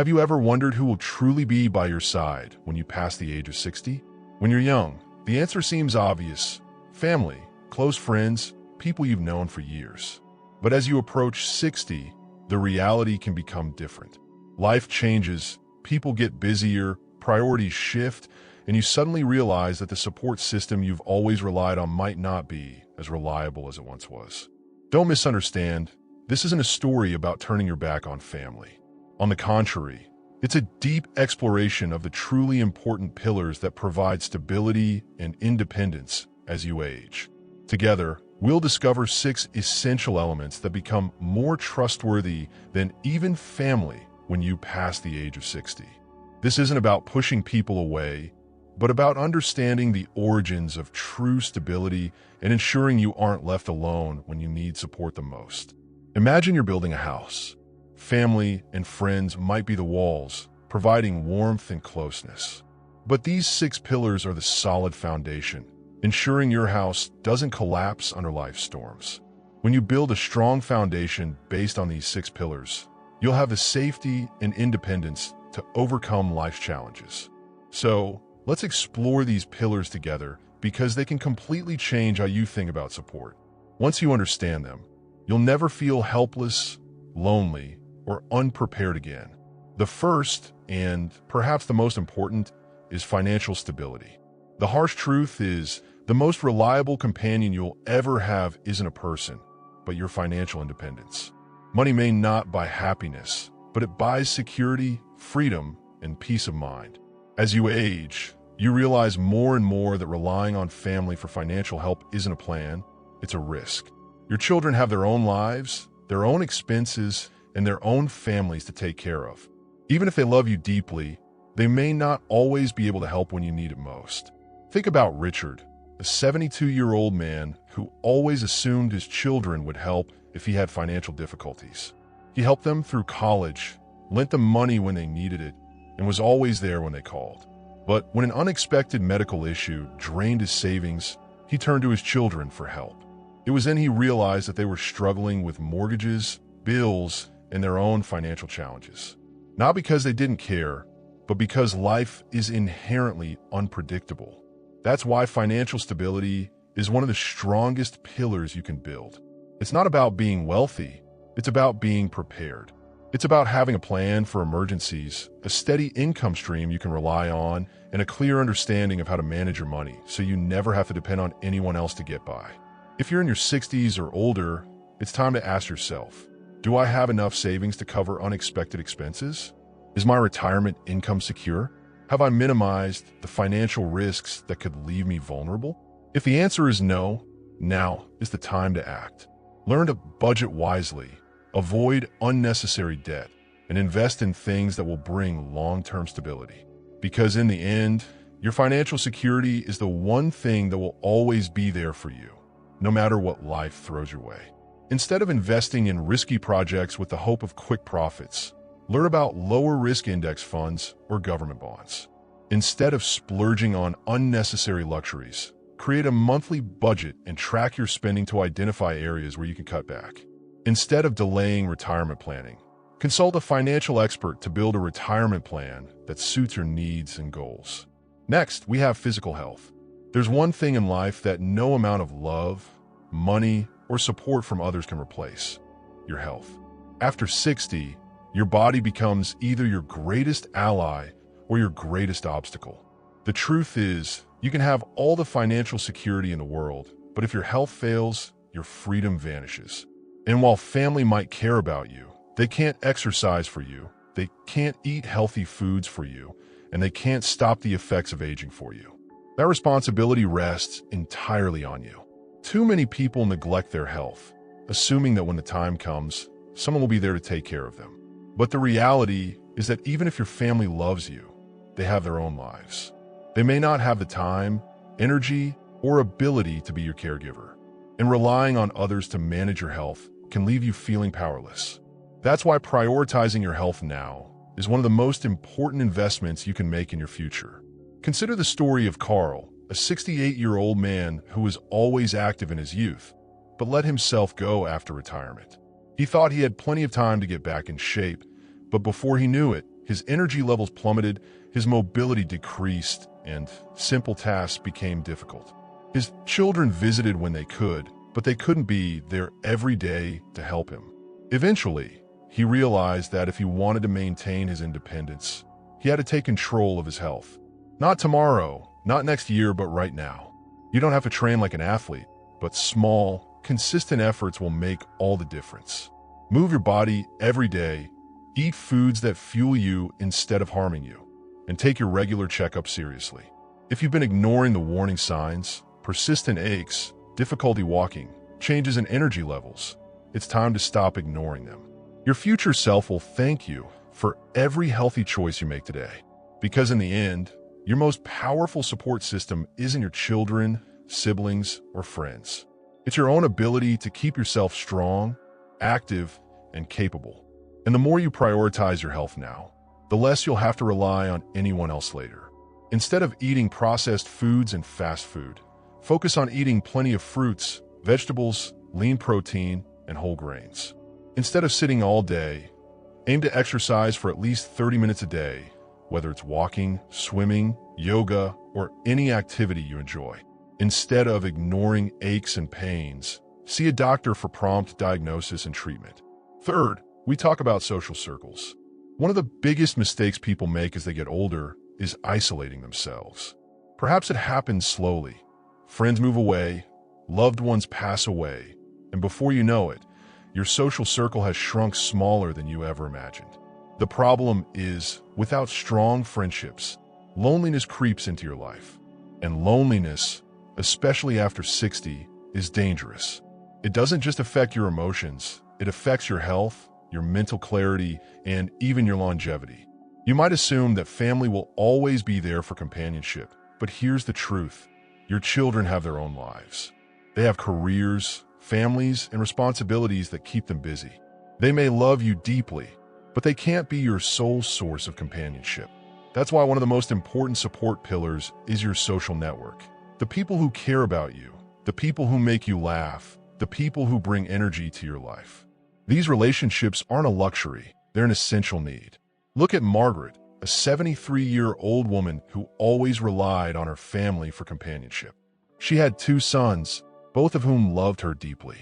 Have you ever wondered who will truly be by your side when you pass the age of 60? When you're young, the answer seems obvious: family, close friends, people you've known for years. But as you approach 60, the reality can become different. Life changes, people get busier, priorities shift, and you suddenly realize that the support system you've always relied on might not be as reliable as it once was. Don't misunderstand, this isn't a story about turning your back on family. On the contrary, it's a deep exploration of the truly important pillars that provide stability and independence as you age. Together, we'll discover 6 essential elements that become more trustworthy than even family when you pass the age of 60. This isn't about pushing people away, but about understanding the origins of true stability and ensuring you aren't left alone when you need support the most. Imagine you're building a house. Family and friends might be the walls, providing warmth and closeness. But these 6 pillars are the solid foundation, ensuring your house doesn't collapse under life's storms. When you build a strong foundation based on these 6 pillars, you'll have the safety and independence to overcome life's challenges. So, let's explore these pillars together because they can completely change how you think about support. Once you understand them, you'll never feel helpless, lonely, or unprepared again. The first, and perhaps the most important, is financial stability. The harsh truth is, the most reliable companion you'll ever have isn't a person, but your financial independence. Money may not buy happiness, but it buys security, freedom, and peace of mind. As you age, you realize more and more that relying on family for financial help isn't a plan, it's a risk. Your children have their own lives, their own expenses, and their own families to take care of. Even if they love you deeply, they may not always be able to help when you need it most. Think about Richard, a 72-year-old man who always assumed his children would help if he had financial difficulties. He helped them through college, lent them money when they needed it, and was always there when they called. But when an unexpected medical issue drained his savings, he turned to his children for help. It was then he realized that they were struggling with mortgages, bills, and their own financial challenges. Not because they didn't care, but because life is inherently unpredictable. That's why financial stability is one of the strongest pillars you can build. It's not about being wealthy, it's about being prepared. It's about having a plan for emergencies, a steady income stream you can rely on, and a clear understanding of how to manage your money so you never have to depend on anyone else to get by. If you're in your 60s or older, it's time to ask yourself, do I have enough savings to cover unexpected expenses? Is my retirement income secure? Have I minimized the financial risks that could leave me vulnerable? If the answer is no, now is the time to act. Learn to budget wisely, avoid unnecessary debt, and invest in things that will bring long-term stability. Because in the end, your financial security is the one thing that will always be there for you, no matter what life throws your way. Instead of investing in risky projects with the hope of quick profits, learn about lower-risk index funds or government bonds. Instead of splurging on unnecessary luxuries, create a monthly budget and track your spending to identify areas where you can cut back. Instead of delaying retirement planning, consult a financial expert to build a retirement plan that suits your needs and goals. Next, we have physical health. There's one thing in life that no amount of love, money, or support from others can replace: your health. After 60, your body becomes either your greatest ally or your greatest obstacle. The truth is, you can have all the financial security in the world, but if your health fails, your freedom vanishes. And while family might care about you, they can't exercise for you, they can't eat healthy foods for you, and they can't stop the effects of aging for you. That responsibility rests entirely on you. Too many people neglect their health, assuming that when the time comes, someone will be there to take care of them. But the reality is that even if your family loves you, they have their own lives. They may not have the time, energy, or ability to be your caregiver. And relying on others to manage your health can leave you feeling powerless. That's why prioritizing your health now is one of the most important investments you can make in your future. Consider the story of Carl, a 68-year-old man who was always active in his youth, but let himself go after retirement. He thought he had plenty of time to get back in shape, but before he knew it, His energy levels plummeted, his mobility decreased, and simple tasks became difficult. His children visited when they could, but they couldn't be there every day to help him. Eventually, he realized that if he wanted to maintain his independence, he had to take control of his health. Not tomorrow, not next year, but right now. You don't have to train like an athlete, but small, consistent efforts will make all the difference. Move your body every day, eat foods that fuel you instead of harming you, and take your regular checkup seriously. If you've been ignoring the warning signs, persistent aches, difficulty walking, changes in energy levels, it's time to stop ignoring them. Your future self will thank you for every healthy choice you make today. Because in the end, your most powerful support system isn't your children, siblings, or friends. It's your own ability to keep yourself strong, active, and capable. And the more you prioritize your health now, the less you'll have to rely on anyone else later. Instead of eating processed foods and fast food, focus on eating plenty of fruits, vegetables, lean protein, and whole grains. Instead of sitting all day, aim to exercise for at least 30 minutes a day, whether it's walking, swimming, yoga, or any activity you enjoy. Instead of ignoring aches and pains, see a doctor for prompt diagnosis and treatment. Third, we talk about social circles. One of the biggest mistakes people make as they get older is isolating themselves. Perhaps it happens slowly. Friends move away, loved ones pass away, and before you know it, your social circle has shrunk smaller than you ever imagined. The problem is, without strong friendships, loneliness creeps into your life. And loneliness, especially after 60, is dangerous. It doesn't just affect your emotions, it affects your health, your mental clarity, and even your longevity. You might assume that family will always be there for companionship, but here's the truth. Your children have their own lives. They have careers, families, and responsibilities that keep them busy. They may love you deeply, but they can't be your sole source of companionship. That's why one of the most important support pillars is your social network. The people who care about you, the people who make you laugh, the people who bring energy to your life. These relationships aren't a luxury, they're an essential need. Look at Margaret, a 73-year-old woman who always relied on her family for companionship. She had 2 sons, both of whom loved her deeply.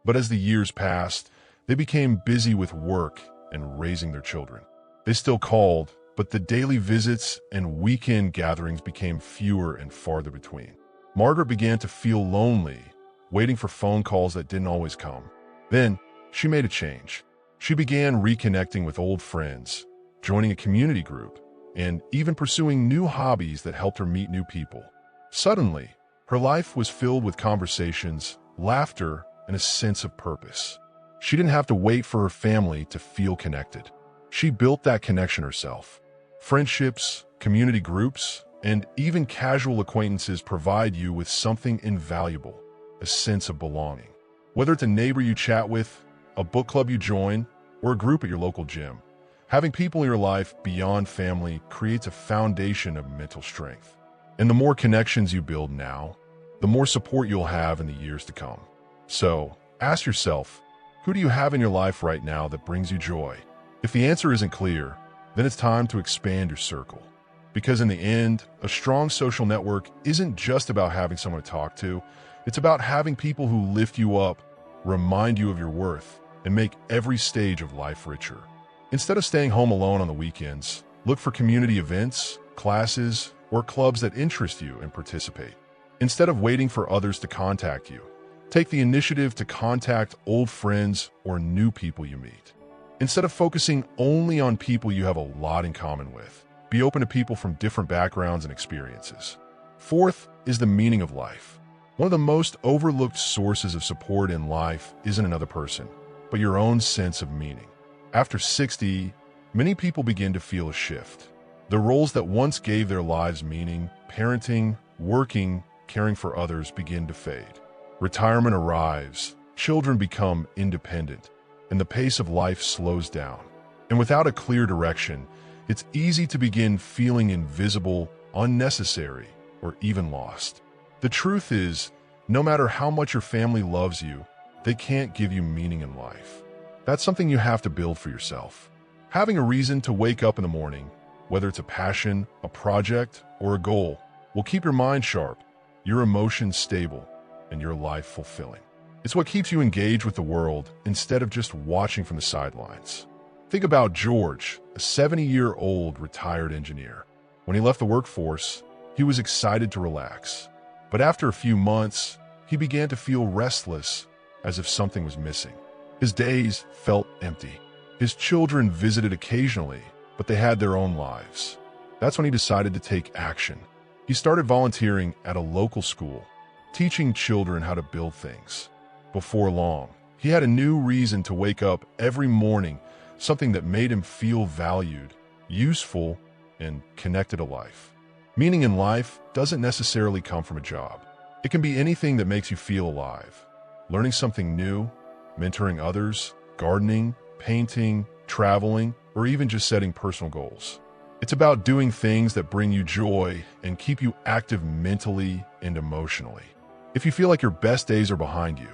But as the years passed, they became busy with work and raising their children. They still called, but the daily visits and weekend gatherings became fewer and farther between. Margaret began to feel lonely, waiting for phone calls that didn't always come. Then, she made a change. She began reconnecting with old friends, joining a community group, and even pursuing new hobbies that helped her meet new people. Suddenly, her life was filled with conversations, laughter, and a sense of purpose. She didn't have to wait for her family to feel connected. She built that connection herself. Friendships, community groups, and even casual acquaintances provide you with something invaluable, a sense of belonging. Whether it's a neighbor you chat with, a book club you join, or a group at your local gym, having people in your life beyond family creates a foundation of mental strength. And the more connections you build now, the more support you'll have in the years to come. So, ask yourself, who do you have in your life right now that brings you joy? If the answer isn't clear, then it's time to expand your circle. Because in the end, a strong social network isn't just about having someone to talk to, it's about having people who lift you up, remind you of your worth, and make every stage of life richer. Instead of staying home alone on the weekends, look for community events, classes, or clubs that interest you and participate. Instead of waiting for others to contact you, take the initiative to contact old friends or new people you meet. Instead of focusing only on people you have a lot in common with, be open to people from different backgrounds and experiences. Fourth is the meaning of life. One of the most overlooked sources of support in life isn't another person, but your own sense of meaning. After 60, many people begin to feel a shift. The roles that once gave their lives meaning, parenting, working, caring for others, begin to fade. Retirement arrives, children become independent, and the pace of life slows down. And without a clear direction, it's easy to begin feeling invisible, unnecessary, or even lost. The truth is, no matter how much your family loves you, they can't give you meaning in life. That's something you have to build for yourself. Having a reason to wake up in the morning, whether it's a passion, a project, or a goal, will keep your mind sharp, your emotions stable, and your life fulfilling. It's what keeps you engaged with the world instead of just watching from the sidelines. Think about George, a 70-year-old retired engineer. When he left the workforce, he was excited to relax. But after a few months, he began to feel restless, as if something was missing. His days felt empty. His children visited occasionally, but they had their own lives. That's when he decided to take action. He started volunteering at a local school, teaching children how to build things. Before long, he had a new reason to wake up every morning, something that made him feel valued, useful, and connected to life. Meaning in life doesn't necessarily come from a job. It can be anything that makes you feel alive. Learning something new, mentoring others, gardening, painting, traveling, or even just setting personal goals. It's about doing things that bring you joy and keep you active mentally and emotionally. If you feel like your best days are behind you,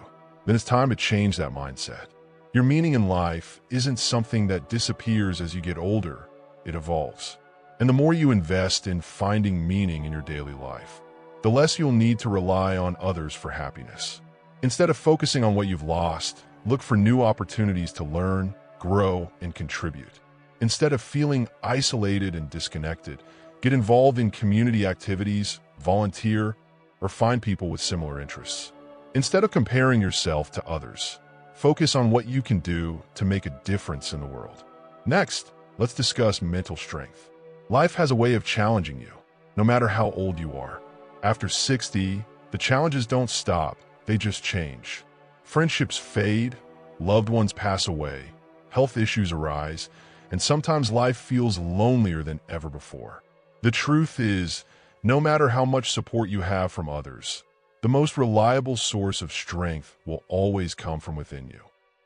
then it's time to change that mindset. Your meaning in life isn't something that disappears as you get older, it evolves. And the more you invest in finding meaning in your daily life, the less you'll need to rely on others for happiness. Instead of focusing on what you've lost, look for new opportunities to learn, grow, and contribute. Instead of feeling isolated and disconnected, get involved in community activities, volunteer, or find people with similar interests. Instead of comparing yourself to others, focus on what you can do to make a difference in the world. Next, let's discuss mental strength. Life has a way of challenging you, no matter how old you are. After 60, the challenges don't stop, they just change. Friendships fade, loved ones pass away, health issues arise, and sometimes life feels lonelier than ever before. The truth is, no matter how much support you have from others, the most reliable source of strength will always come from within you.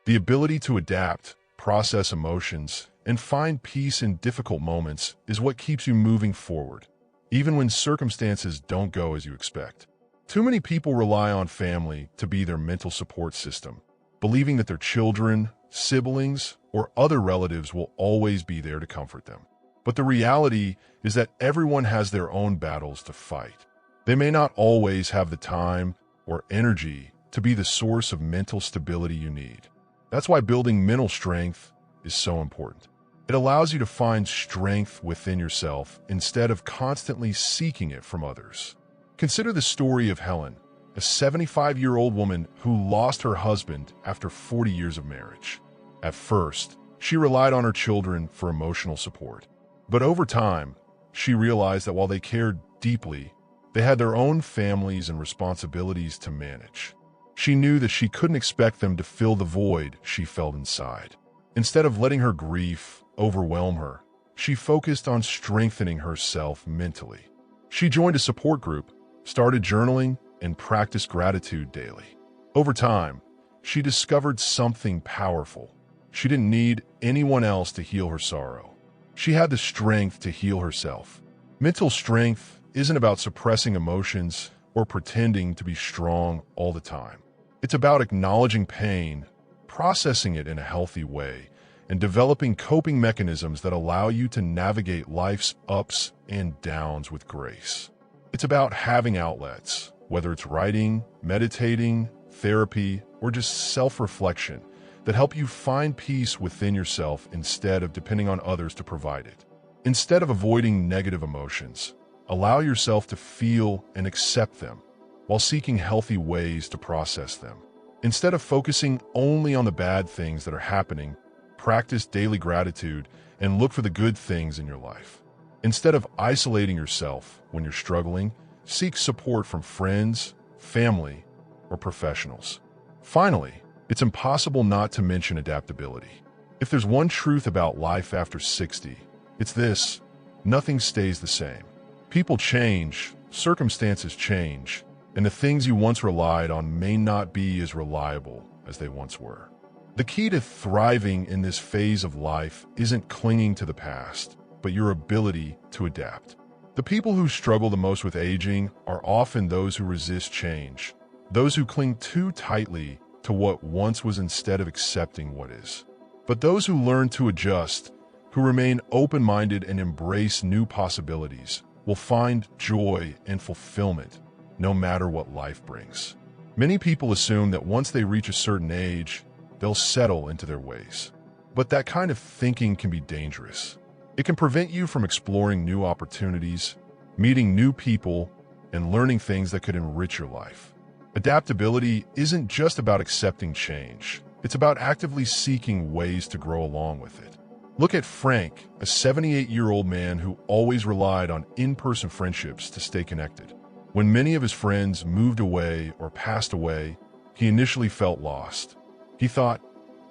The ability to adapt, process emotions, and find peace in difficult moments is what keeps you moving forward, even when circumstances don't go as you expect. Too many people rely on family to be their mental support system, believing that their children, siblings, or other relatives will always be there to comfort them. But the reality is that everyone has their own battles to fight. They may not always have the time or energy to be the source of mental stability you need. That's why building mental strength is so important. It allows you to find strength within yourself instead of constantly seeking it from others. Consider the story of Helen, a 75-year-old woman who lost her husband after 40 years of marriage. At first, she relied on her children for emotional support. But over time, she realized that while they cared deeply, they had their own families and responsibilities to manage. She knew that she couldn't expect them to fill the void she felt inside. Instead of letting her grief overwhelm her, she focused on strengthening herself mentally. She joined a support group, started journaling, and practiced gratitude daily. Over time, she discovered something powerful. She didn't need anyone else to heal her sorrow. She had the strength to heal herself. Mental strength isn't about suppressing emotions or pretending to be strong all the time. It's about acknowledging pain, processing it in a healthy way, and developing coping mechanisms that allow you to navigate life's ups and downs with grace. It's about having outlets, whether it's writing, meditating, therapy, or just self-reflection, that help you find peace within yourself instead of depending on others to provide it. Instead of avoiding negative emotions, allow yourself to feel and accept them while seeking healthy ways to process them. Instead of focusing only on the bad things that are happening, practice daily gratitude and look for the good things in your life. Instead of isolating yourself when you're struggling, seek support from friends, family, or professionals. Finally, it's impossible not to mention adaptability. If there's one truth about life after 60, it's this: nothing stays the same. People change, circumstances change, and the things you once relied on may not be as reliable as they once were. The key to thriving in this phase of life isn't clinging to the past, but your ability to adapt. The people who struggle the most with aging are often those who resist change, those who cling too tightly to what once was instead of accepting what is. But those who learn to adjust, who remain open-minded and embrace new possibilities will find joy and fulfillment no matter what life brings. Many people assume that once they reach a certain age, they'll settle into their ways. But that kind of thinking can be dangerous. It can prevent you from exploring new opportunities, meeting new people, and learning things that could enrich your life. Adaptability isn't just about accepting change. It's about actively seeking ways to grow along with it. Look at Frank, a 78-year-old man who always relied on in-person friendships to stay connected. When many of his friends moved away or passed away, he initially felt lost. He thought,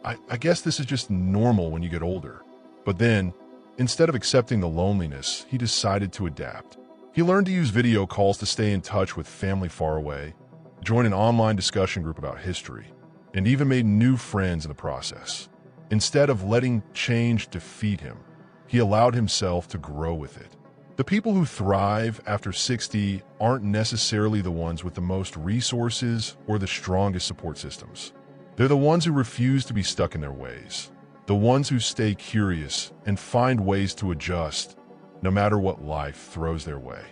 I guess this is just normal when you get older. But then, instead of accepting the loneliness, he decided to adapt. He learned to use video calls to stay in touch with family far away, joined an online discussion group about history, and even made new friends in the process. Instead of letting change defeat him, he allowed himself to grow with it. The people who thrive after 60 aren't necessarily the ones with the most resources or the strongest support systems. They're the ones who refuse to be stuck in their ways, the ones who stay curious and find ways to adjust no matter what life throws their way.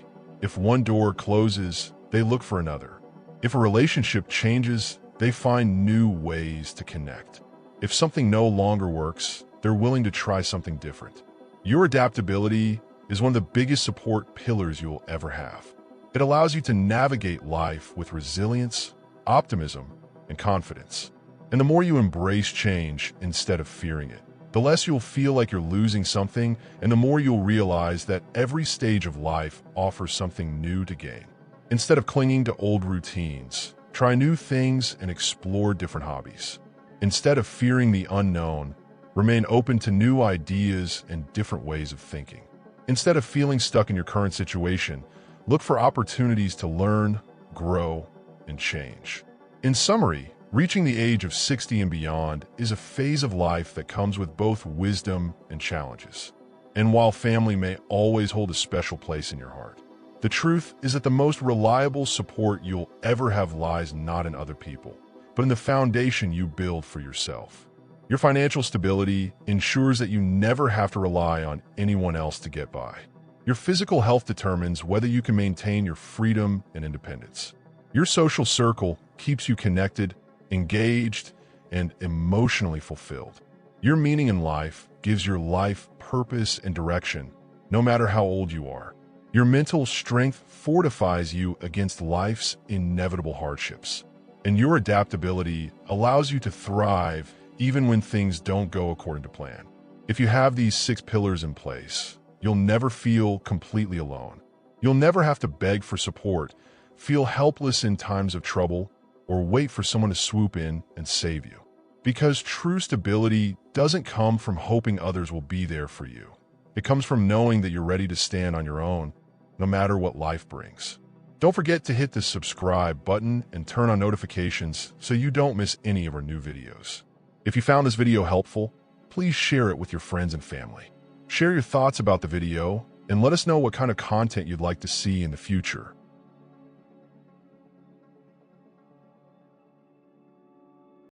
If one door closes, they look for another. If a relationship changes, they find new ways to connect. If something no longer works, they're willing to try something different. Your adaptability is one of the biggest support pillars you'll ever have. It allows you to navigate life with resilience, optimism, and confidence. And the more you embrace change instead of fearing it, the less you'll feel like you're losing something, and the more you'll realize that every stage of life offers something new to gain. Instead of clinging to old routines, try new things and explore different hobbies. Instead of fearing the unknown, remain open to new ideas and different ways of thinking. Instead of feeling stuck in your current situation, look for opportunities to learn, grow, and change. In summary, reaching the age of 60 and beyond is a phase of life that comes with both wisdom and challenges. And while family may always hold a special place in your heart, the truth is that the most reliable support you'll ever have lies not in other people, but in the foundation you build for yourself. Your financial stability ensures that you never have to rely on anyone else to get by. Your physical health determines whether you can maintain your freedom and independence. Your social circle keeps you connected, engaged, and emotionally fulfilled. Your meaning in life gives your life purpose and direction, no matter how old you are. Your mental strength fortifies you against life's inevitable hardships. And your adaptability allows you to thrive even when things don't go according to plan. If you have these 6 pillars in place, you'll never feel completely alone. You'll never have to beg for support, feel helpless in times of trouble, or wait for someone to swoop in and save you. Because true stability doesn't come from hoping others will be there for you. It comes from knowing that you're ready to stand on your own, no matter what life brings. Don't forget to hit the subscribe button and turn on notifications so you don't miss any of our new videos. If you found this video helpful, please share it with your friends and family. Share your thoughts about the video and let us know what kind of content you'd like to see in the future.